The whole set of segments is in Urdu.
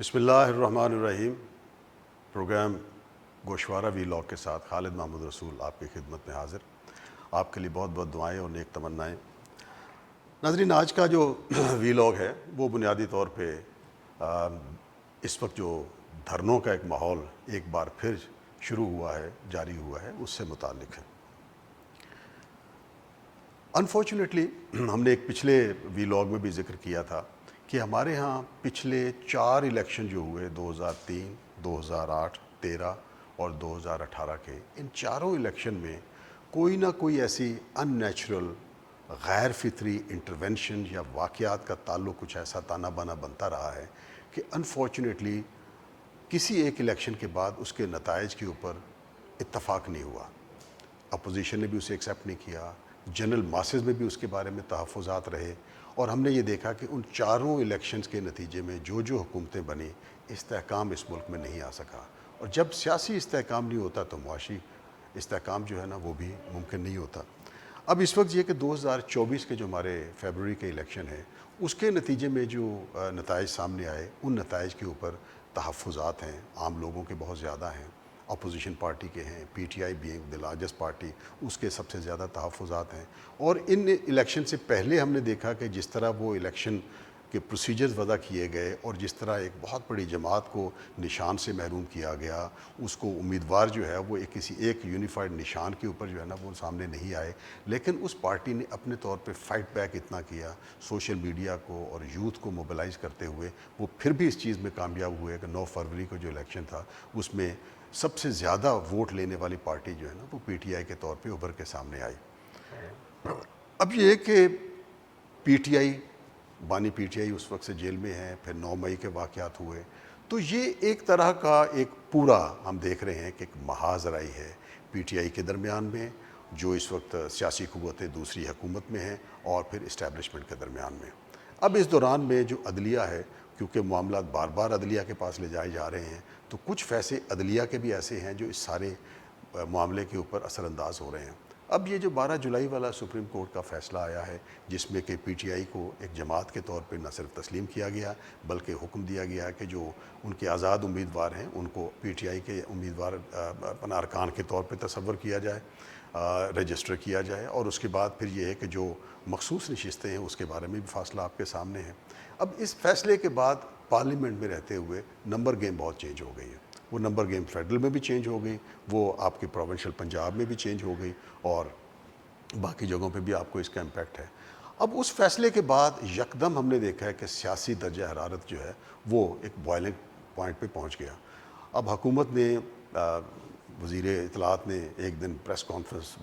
بسم اللہ الرحمن الرحیم۔ پروگرام گوشوارہ وی لاگ کے ساتھ خالد محمود رسول آپ کی خدمت میں حاضر۔ آپ کے لیے بہت بہت دعائیں اور نیک تمنائیں۔ ناظرین، آج کا جو وی لاگ ہے وہ بنیادی طور پہ اس وقت جو دھرنوں کا ایک ماحول ایک بار پھر شروع ہوا ہے، جاری ہوا ہے، اس سے متعلق ہے۔ انفارچونیٹلی ہم نے ایک پچھلے وی لاگ میں بھی ذکر کیا تھا کہ ہمارے ہاں پچھلے 4 الیکشن جو ہوئے 2003، 2008، 2013 اور 2018 کے، ان چاروں الیکشن میں کوئی نہ کوئی ایسی ان نیچرل غیر فطری انٹرونشن یا واقعات کا تعلق کچھ ایسا تانا بانا بنتا رہا ہے کہ انفارچونیٹلی کسی ایک الیکشن کے بعد اس کے نتائج کے اوپر اتفاق نہیں ہوا۔ اپوزیشن نے بھی اسے ایکسیپٹ نہیں کیا، جنرل ماسز میں بھی اس کے بارے میں تحفظات رہے، اور ہم نے یہ دیکھا کہ ان چاروں الیکشنز کے نتیجے میں جو حکومتیں بنی، استحکام اس ملک میں نہیں آ سکا، اور جب سیاسی استحکام نہیں ہوتا تو معاشی استحکام جو ہے نا وہ بھی ممکن نہیں ہوتا۔ اب اس وقت یہ کہ 2024 کے جو ہمارے فیبروری کے الیکشن ہیں، اس کے نتیجے میں جو نتائج سامنے آئے، ان نتائج کے اوپر تحفظات ہیں، عام لوگوں کے بہت زیادہ ہیں، اپوزیشن پارٹی کے ہیں، P T I being the largest party, اس کے سب سے زیادہ تحفظات ہیں۔ اور ان الیکشن سے پہلے ہم نے دیکھا کہ جس طرح وہ الیکشن کے پروسیجرز وضع کیے گئے اور جس طرح ایک بہت بڑی جماعت کو نشان سے محروم کیا گیا، اس کو امیدوار جو ہے وہ کسی ایک یونیفائڈ نشان کے اوپر جو ہے نا وہ سامنے نہیں آئے، لیکن اس پارٹی نے اپنے طور پہ فائٹ بیک اتنا کیا، سوشل میڈیا کو اور یوتھ کو موبلائز کرتے ہوئے وہ پھر بھی اس چیز میں کامیاب ہوئے کہ 9 فروری کو جو الیکشن تھا اس میں سب سے زیادہ ووٹ لینے والی پارٹی جو ہے نا وہ پی ٹی آئی کے طور پہ ابھر کے سامنے آئی۔ اب یہ کہ پی ٹی آئی، بانی پی ٹی آئی اس وقت سے جیل میں ہے، پھر 9 مئی کے واقعات ہوئے، تو یہ ایک طرح کا ایک پورا ہم دیکھ رہے ہیں کہ ایک محاذرائی ہے پی ٹی آئی کے درمیان میں، جو اس وقت سیاسی قوتیں دوسری حکومت میں ہیں، اور پھر اسٹیبلشمنٹ کے درمیان میں۔ اب اس دوران میں جو عدلیہ ہے، کیونکہ معاملات بار بار عدلیہ کے پاس لے جائے جا رہے ہیں، تو کچھ فیصلے عدلیہ کے بھی ایسے ہیں جو اس سارے معاملے کے اوپر اثر انداز ہو رہے ہیں۔ اب یہ جو 12 جولائی والا سپریم کورٹ کا فیصلہ آیا ہے، جس میں کہ پی ٹی آئی کو ایک جماعت کے طور پہ نہ صرف تسلیم کیا گیا بلکہ حکم دیا گیا کہ جو ان کے آزاد امیدوار ہیں ان کو پی ٹی آئی کے امیدوار اپنا ارکان کے طور پہ تصور کیا جائے، رجسٹر کیا جائے، اور اس کے بعد پھر یہ ہے کہ جو مخصوص نشستیں ہیں اس کے بارے میں بھی فاصلہ آپ کے سامنے ہے۔ اب اس فیصلے کے بعد پارلیمنٹ میں رہتے ہوئے نمبر گیم بہت چینج ہو گئی ہے۔ وہ نمبر گیم فیڈرل میں بھی چینج ہو گئی، وہ آپ کے پروونشل پنجاب میں بھی چینج ہو گئی، اور باقی جگہوں پہ بھی آپ کو اس کا امپیکٹ ہے۔ اب اس فیصلے کے بعد یکدم ہم نے دیکھا ہے کہ سیاسی درجہ حرارت جو ہے وہ ایک بوائلنگ پوائنٹ پہ پہنچ گیا۔ اب حکومت نے، وزیر اطلاعات نے ایک دن پریس کانفرنس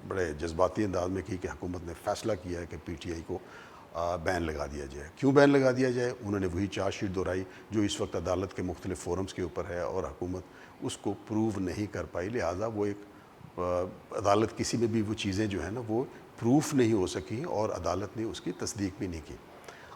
بڑے جذباتی انداز میں کی کہ حکومت نے فیصلہ کیا ہے کہ پی ٹی آئی کو بین لگا دیا جائے۔ کیوں بین لگا دیا جائے؟ انہوں نے وہی چارج شیٹ دہرائی جو اس وقت عدالت کے مختلف فورمز کے اوپر ہے، اور حکومت اس کو پروو نہیں کر پائی، لہٰذا وہ ایک عدالت کسی میں بھی وہ چیزیں جو ہیں نا وہ پروف نہیں ہو سکیں، اور عدالت نے اس کی تصدیق بھی نہیں کی۔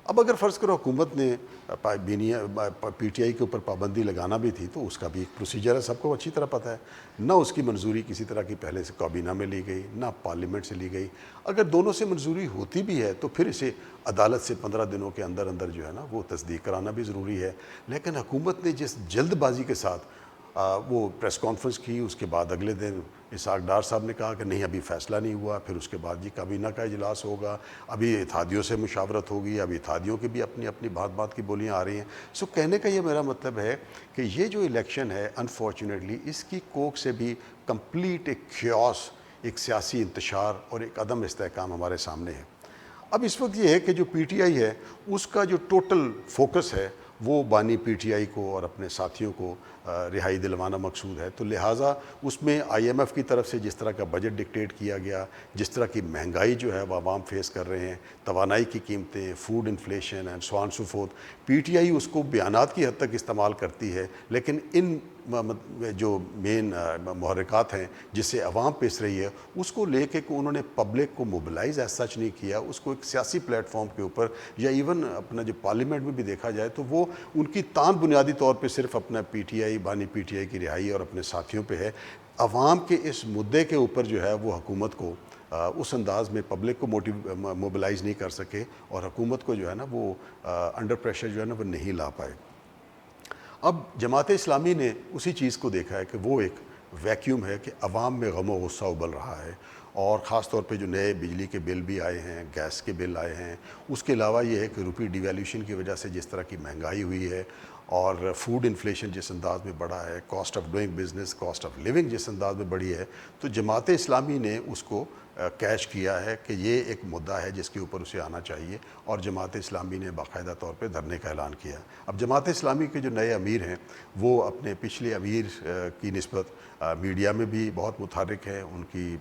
اب اگر فرض کرو حکومت نے پی ٹی آئی کے اوپر پابندی لگانا بھی تھی تو اس کا بھی ایک پروسیجر ہے، سب کو اچھی طرح پتہ ہے۔ نہ اس کی منظوری کسی طرح کی پہلے سے کابینہ میں لی گئی، نہ پارلیمنٹ سے لی گئی۔ اگر دونوں سے منظوری ہوتی بھی ہے تو پھر اسے عدالت سے 15 دنوں کے اندر اندر جو ہے نا وہ تصدیق کرانا بھی ضروری ہے۔ لیکن حکومت نے جس جلد بازی کے ساتھ وہ پریس کانفرنس کی، اس کے بعد اگلے دن اسحاق ڈار صاحب نے کہا کہ نہیں ابھی فیصلہ نہیں ہوا، پھر اس کے بعد جی کابینہ کا اجلاس ہوگا، ابھی اتحادیوں سے مشاورت ہوگی، ابھی اتحادیوں کی بھی اپنی اپنی بات کی بولیاں آ رہی ہیں۔ سو کہنے کا یہ میرا مطلب ہے کہ یہ جو الیکشن ہے انفارچونیٹلی اس کی کوکھ سے بھی کمپلیٹ ایک کیوس، ایک سیاسی انتشار اور ایک عدم استحکام ہمارے سامنے ہے۔ اب اس وقت یہ ہے کہ جو پی ٹی آئی ہے اس کا جو ٹوٹل فوکس ہے وہ بانی پی ٹی آئی کو اور اپنے ساتھیوں کو رہائی دلوانا مقصود ہے، تو لہٰذا اس میں آئی ایم ایف کی طرف سے جس طرح کا بجٹ ڈکٹیٹ کیا گیا، جس طرح کی مہنگائی جو ہے وہ عوام فیس کر رہے ہیں، توانائی کی قیمتیں، food inflation and so on so forth, P T I اس کو بیانات کی حد تک استعمال کرتی ہے، لیکن ان جو مین محرکات ہیں جس سے عوام پیس رہی ہے اس کو لے کے کہ انہوں نے پبلک کو موبلائز ایز سچ نہیں کیا، اس کو ایک سیاسی پلیٹ فارم کے اوپر یا ایون اپنا جو پارلیمنٹ میں بھی دیکھا جائے تو وہ ان کی تان بنیادی طور پہ صرف اپنا پی ٹی آئی، بانی پی ٹی آئی کی رہائی اور اپنے ساتھیوں پہ ہے۔ عوام کے اس مدعے کے اوپر جو ہے وہ حکومت کو اس انداز میں پبلک کو موبلائز نہیں کر سکے، اور حکومت کو جو ہے نا وہ انڈر پریشر جو ہے نا وہ نہیں لا پائے۔ اب جماعت اسلامی نے اسی چیز کو دیکھا ہے کہ وہ ایک ویکیوم ہے کہ عوام میں غم و غصہ ابل رہا ہے، اور خاص طور پہ جو نئے بجلی کے بل بھی آئے ہیں، گیس کے بل آئے ہیں، اس کے علاوہ یہ ہے کہ روپی ڈیویلیوشن کی وجہ سے جس طرح کی مہنگائی ہوئی ہے اور فوڈ انفلیشن جس انداز میں بڑھا ہے، cost of doing business, cost of living جس انداز میں بڑھی ہے، تو جماعت اسلامی نے اس کو کیچ کیا ہے کہ یہ ایک مدعا ہے جس کے اوپر اسے آنا چاہیے، اور جماعت اسلامی نے باقاعدہ طور پہ دھرنے کا اعلان کیا۔ اب جماعت اسلامی کے جو نئے امیر ہیں وہ اپنے پچھلے امیر کی نسبت میڈیا میں بھی بہت متحرک ہیں، ان کی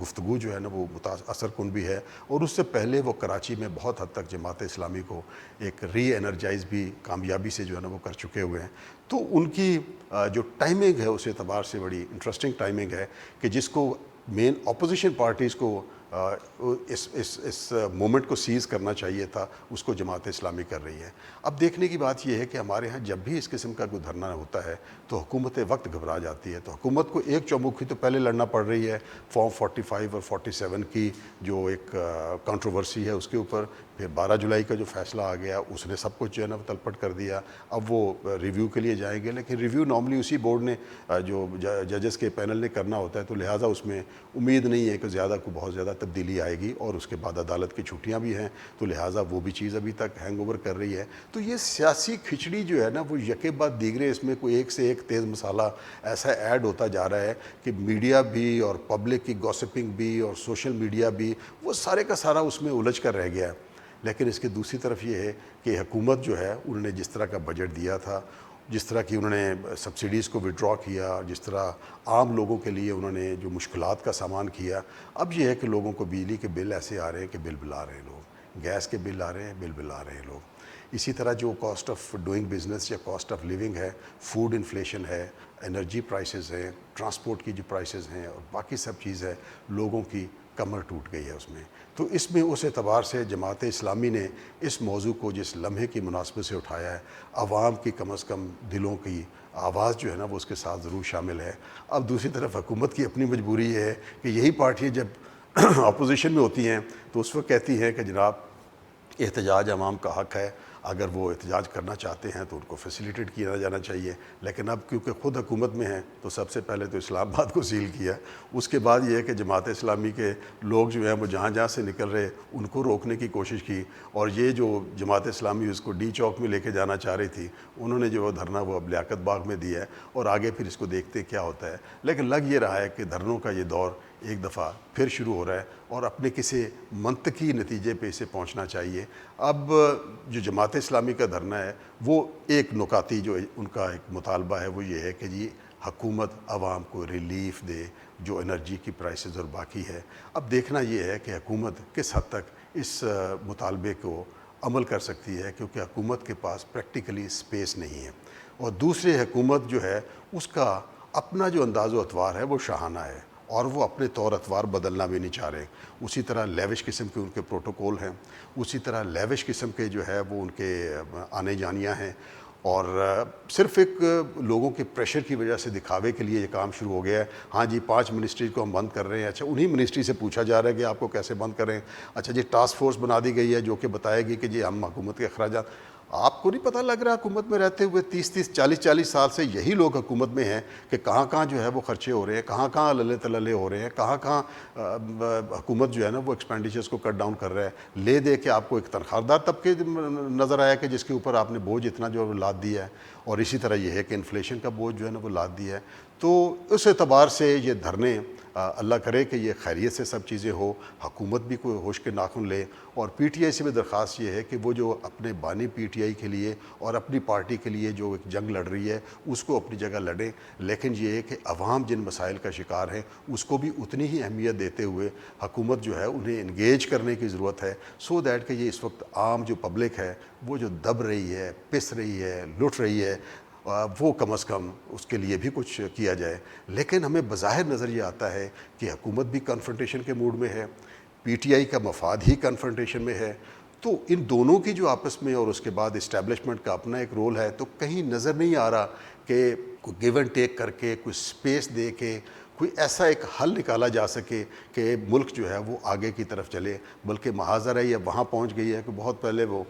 گفتگو جو ہے نا وہ اثر کن بھی ہے، اور اس سے پہلے وہ کراچی میں بہت حد تک جماعت اسلامی کو ایک ری انرجائز بھی کامیابی سے جو ہے نا وہ کر چکے ہوئے ہیں۔ تو ان کی جو ٹائمنگ ہے اس اعتبار سے بڑی انٹرسٹنگ ٹائمنگ ہے کہ جس کو مین اپوزیشن پارٹیز کو اس مومنٹ کو سیز کرنا چاہیے تھا، اس کو جماعت اسلامی کر رہی ہے۔ اب دیکھنے کی بات یہ ہے کہ ہمارے ہاں جب بھی اس قسم کا کوئی دھرنا ہوتا ہے تو حکومت وقت گھبرا جاتی ہے، تو حکومت کو ایک چومکھی تو پہلے لڑنا پڑ رہی ہے فارم 45 اور 47 کی جو ایک کنٹروورسی ہے اس کے اوپر، پھر 12 جولائی کا جو فیصلہ آ گیا اس نے سب کچھ جو ہے نا تلپٹ کر دیا۔ اب وہ ریویو کے لیے جائیں گے، لیکن ریویو نارملی اسی بورڈ نے جو ججز کے پینل نے کرنا ہوتا ہے، تو لہٰذا اس میں امید نہیں ہے کہ بہت زیادہ تبدیلی آئے گی، اور اس کے بعد عدالت کی چھٹیاں بھی ہیں، تو لہٰذا وہ بھی چیز ابھی تک ہینگ اوور کر رہی ہے۔ تو یہ سیاسی کھچڑی جو ہے نا وہ یکے بعد دیگرے اس میں کوئی ایک سے ایک تیز مسالہ ایسا ایڈ ہوتا جا رہا ہے کہ میڈیا بھی اور پبلک کی گوسپنگ بھی اور سوشل میڈیا بھی وہ سارے کا سارا اس میں الجھ کر رہ گیا ہے۔ لیکن اس کے دوسری طرف یہ ہے کہ حکومت جو ہے انہوں نے جس طرح کا بجٹ دیا تھا، جس طرح کی انہوں نے سبسڈیز کو وڈرا کیا، جس طرح عام لوگوں کے لیے انہوں نے جو مشکلات کا سامان کیا، اب یہ ہے کہ لوگوں کو بجلی کے بل ایسے آ رہے ہیں کہ بل بلا رہے ہیں لوگ، گیس کے بل آ رہے ہیں، بل بلا رہے ہیں لوگ۔ اسی طرح جو کاسٹ آف ڈوئنگ بزنس یا کاسٹ آف لیونگ ہے، فوڈ انفلیشن ہے، انرجی پرائسز ہیں، ٹرانسپورٹ کی جو پرائسز ہیں اور باقی سب چیز ہے، لوگوں کی کمر ٹوٹ گئی ہے اس میں۔ تو اس میں اس اعتبار سے جماعت اسلامی نے اس موضوع کو جس لمحے کی مناسبت سے اٹھایا ہے، عوام کی کم از کم دلوں کی آواز جو ہے نا وہ اس کے ساتھ ضرور شامل ہے۔ اب دوسری طرف حکومت کی اپنی مجبوری یہ ہے کہ یہی پارٹیاں جب اپوزیشن میں ہوتی ہیں تو اس وقت کہتی ہیں کہ جناب احتجاج عوام کا حق ہے، اگر وہ احتجاج کرنا چاہتے ہیں تو ان کو فیسیلیٹیٹ کیا جانا چاہیے، لیکن اب کیونکہ خود حکومت میں ہیں تو سب سے پہلے تو اسلام آباد کو سیل کیا، اس کے بعد یہ ہے کہ جماعت اسلامی کے لوگ جو ہیں وہ جہاں جہاں سے نکل رہے ان کو روکنے کی کوشش کی، اور یہ جو جماعت اسلامی اس کو ڈی چوک میں لے کے جانا چاہ رہی تھی انہوں نے جو دھرنا وہ اب لیاقت باغ میں دیا ہے، اور آگے پھر اس کو دیکھتے کیا ہوتا ہے۔ لیکن لگ یہ رہا ہے کہ دھرنوں کا یہ دور ایک دفعہ پھر شروع ہو رہا ہے، اور اپنے کسی منطقی نتیجے پہ اسے پہنچنا چاہیے۔ اب جو جماعت اسلامی کا دھرنا ہے وہ ایک نکاتی جو ان کا ایک مطالبہ ہے وہ یہ ہے کہ جی حکومت عوام کو ریلیف دے جو انرجی کی پرائسز اور باقی ہے۔ اب دیکھنا یہ ہے کہ حکومت کس حد تک اس مطالبے کو عمل کر سکتی ہے، کیونکہ حکومت کے پاس پریکٹیکلی سپیس نہیں ہے، اور دوسری حکومت جو ہے اس کا اپنا جو انداز و اطوار ہے وہ شاہانہ ہے، اور وہ اپنے طور اطوار بدلنا بھی نہیں چاہ رہے۔ اسی طرح لیوش قسم کے ان کے پروٹوکول ہیں، اسی طرح لیوش قسم کے جو ہے وہ ان کے آنے جانیاں ہیں، اور صرف ایک لوگوں کے پریشر کی وجہ سے دکھاوے کے لیے یہ کام شروع ہو گیا ہے۔ ہاں جی 5 منسٹری کو ہم بند کر رہے ہیں، اچھا انہی منسٹری سے پوچھا جا رہا ہے کہ آپ کو کیسے بند کریں، اچھا جی ٹاسک فورس بنا دی گئی ہے جو کہ بتائے گی کہ جی ہم حکومت کے اخراجات، آپ کو نہیں پتہ لگ رہا حکومت میں رہتے ہوئے 30 40 سال سے یہی لوگ حکومت میں ہیں کہ کہاں کہاں جو ہے وہ خرچے ہو رہے ہیں، کہاں کہاں للے تللے ہو رہے ہیں، کہاں کہاں حکومت جو ہے نا وہ ایکسپینڈیچرز کو کٹ ڈاؤن کر رہا ہے، لے دے کے آپ کو ایک تنخواہ دار طبقے نظر آیا کہ جس کے اوپر آپ نے بوجھ اتنا جو لاد دیا ہے، اور اسی طرح یہ ہے کہ انفلیشن کا بوجھ جو ہے نا وہ لاد دیا ہے۔ تو اس اعتبار سے یہ دھرنے اللہ کرے کہ یہ خیریت سے سب چیزیں ہو، حکومت بھی کوئی ہوش کے ناخن لے، اور پی ٹی آئی سے بھی درخواست یہ ہے کہ وہ جو اپنے بانی پی ٹی آئی کے لیے اور اپنی پارٹی کے لیے جو ایک جنگ لڑ رہی ہے اس کو اپنی جگہ لڑیں، لیکن یہ ہے کہ عوام جن مسائل کا شکار ہیں اس کو بھی اتنی ہی اہمیت دیتے ہوئے حکومت جو ہے انہیں انگیج کرنے کی ضرورت ہے، سو دیٹ کہ یہ اس وقت عام جو پبلک ہے وہ جو دب رہی ہے، پس رہی ہے، لٹ رہی ہے، وہ کم از کم اس کے لیے بھی کچھ کیا جائے۔ لیکن ہمیں بظاہر نظر یہ آتا ہے کہ حکومت بھی کنفرنٹیشن کے موڈ میں ہے، پی ٹی آئی کا مفاد ہی کنفرنٹیشن میں ہے، تو ان دونوں کی جو آپس میں اور اس کے بعد اسٹیبلشمنٹ کا اپنا ایک رول ہے، تو کہیں نظر نہیں آ رہا کہ کوئی گیو اینڈ ٹیک کر کے، کوئی سپیس دے کے، کوئی ایسا ایک حل نکالا جا سکے کہ ملک جو ہے وہ آگے کی طرف چلے. بلکہ محاذر ہے یہ وہاں پہنچ گئی ہے کہ بہت پہلے وہ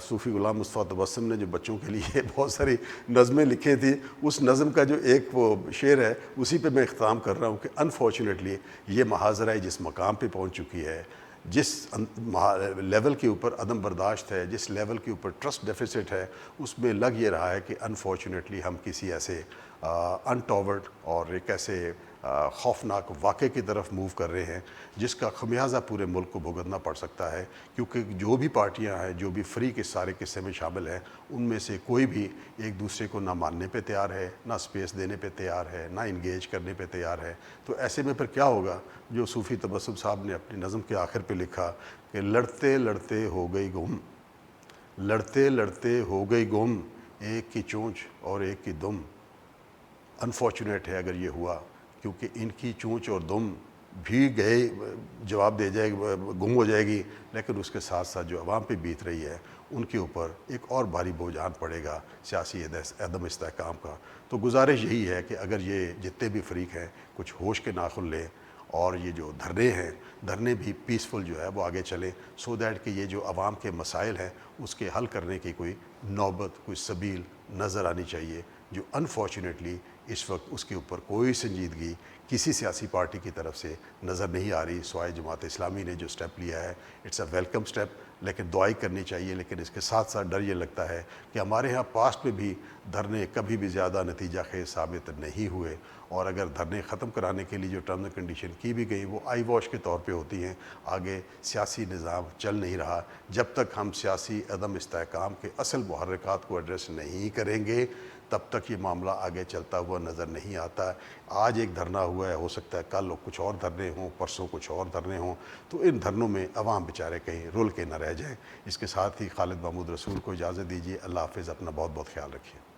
صوفی غلام مصطفیٰ تبسم نے جو بچوں کے لیے بہت ساری نظمیں لکھی تھیں, اس نظم کا جو ایک وہ شعر ہے اسی پہ میں اختتام کر رہا ہوں کہ انفارچونیٹلی یہ محاذرہ جس مقام پہ پہنچ چکی ہے, جس لیول کے اوپر عدم برداشت ہے, جس لیول کے اوپر ٹرسٹ ڈیفیسٹ ہے, اس میں لگ یہ رہا ہے کہ انفارچونیٹلی ہم کسی ایسے انٹاورڈ اور ایک ایسے خوفناک واقعے کی طرف موو کر رہے ہیں جس کا خمیازہ پورے ملک کو بھگتنا پڑ سکتا ہے. کیونکہ جو بھی پارٹیاں ہیں, جو بھی فری کے سارے قصے میں شامل ہیں, ان میں سے کوئی بھی ایک دوسرے کو نہ ماننے پہ تیار ہے, نہ سپیس دینے پہ تیار ہے, نہ انگیج کرنے پہ تیار ہے. تو ایسے میں پھر کیا ہوگا جو صوفی تبسم صاحب نے اپنی نظم کے آخر پہ لکھا کہ لڑتے لڑتے ہو گئی گم, لڑتے لڑتے ہو گئی گم, ایک کی چونچ اور ایک کی دم. انفارچونیٹ ہے اگر یہ ہوا, کیونکہ ان کی چونچ اور دم بھی گئے جواب دے جائے گم ہو جائے گی, لیکن اس کے ساتھ ساتھ جو عوام پہ بیت رہی ہے ان کے اوپر ایک اور بھاری بوجھان پڑے گا سیاسی عدم استحکام کا. تو گزارش یہی ہے کہ اگر یہ جتنے بھی فریق ہیں کچھ ہوش کے ناخن لیں, اور یہ جو دھرنے ہیں, دھرنے بھی پیسفل جو ہے وہ آگے چلیں, سو دیٹ کہ یہ جو عوام کے مسائل ہیں اس کے حل کرنے کی کوئی نوبت, کوئی سبیل نظر آنی چاہیے, جو انفارچونیٹلی اس وقت اس کے اوپر کوئی سنجیدگی کسی سیاسی پارٹی کی طرف سے نظر نہیں آ رہی, سوائے جماعت اسلامی نے جو سٹیپ لیا ہے. اٹس اے ویلکم سٹیپ, لیکن دعائی کرنی چاہیے. لیکن اس کے ساتھ ساتھ ڈر یہ لگتا ہے کہ ہمارے ہاں پاسٹ میں بھی دھرنے کبھی بھی زیادہ نتیجہ خیز ثابت نہیں ہوئے, اور اگر دھرنے ختم کرانے کے لیے جو ٹرم اینڈ کنڈیشن کی بھی گئی وہ آئی واش کے طور پہ ہوتی ہیں. آگے سیاسی نظام چل نہیں رہا. جب تک ہم سیاسی عدم استحکام کے اصل محرکات کو ایڈریس نہیں کریں گے تب تک یہ معاملہ آگے چلتا ہوا نظر نہیں آتا. آج ایک دھرنا ہوا ہے, ہو سکتا ہے کل کچھ اور دھرنے ہوں, پرسوں کچھ اور دھرنے ہوں, تو ان دھرنوں میں عوام بیچارے کہیں رول کے نہ رہ جائیں. اس کے ساتھ ہی خالد محمود رسول کو اجازت دیجیے. اللہ حافظ. اپنا بہت بہت خیال رکھیے.